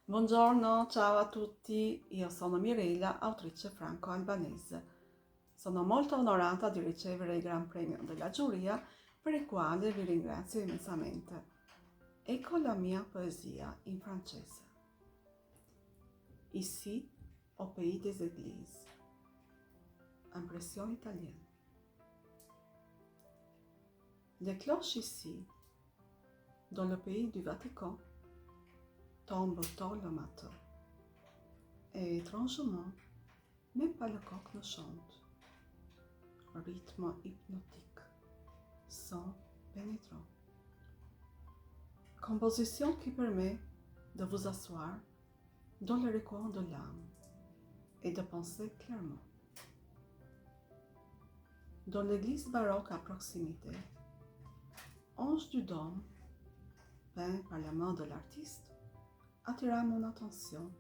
Buongiorno, ciao a tutti, io sono Mirella, autrice franco-albanese. Sono molto onorata di ricevere il Gran Premio della giuria, per il quale vi ringrazio immensamente. Ecco la mia poesia in francese. Ici, au pays des églises. Impression italienne. Les cloches ici, dans le pays du Vatican, tombent tôt le matin. Et étrangement, même pas le coq ne chante. Rythme hypnotique, son pénétrant. Composition qui permet de vous asseoir dans le recoin de l'âme et de penser clairement. Dans l'église baroque à proximité, Ange du Dôme, peint par la main de l'artiste, attira mon attention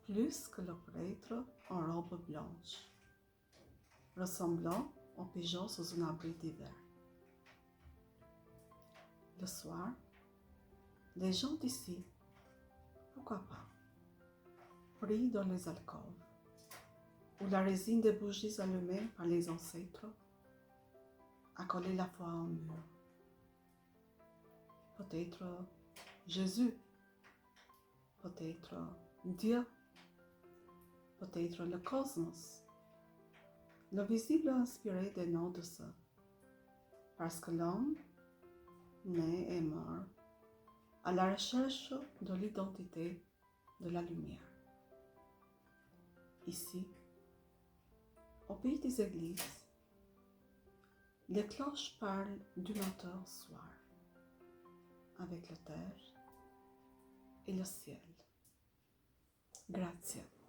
plus que le prêtre en robe blanche, ressemblant au pigeon sous un abri d'hiver. Le soir, les gens d'ici, pourquoi pas, prient dans les alcôves, où la résine des bougies allumées par les ancêtres a collé la foi au mur. Peut-être Jésus, peut-être Dieu, peut-être le cosmos, le visible inspiré des noms de ceux, parce que l'homme, né et mort, à la recherche de l'identité de la lumière. Ici, au pays des églises, les cloches parlent du matin au soir, avec la terre et le ciel. Grazie.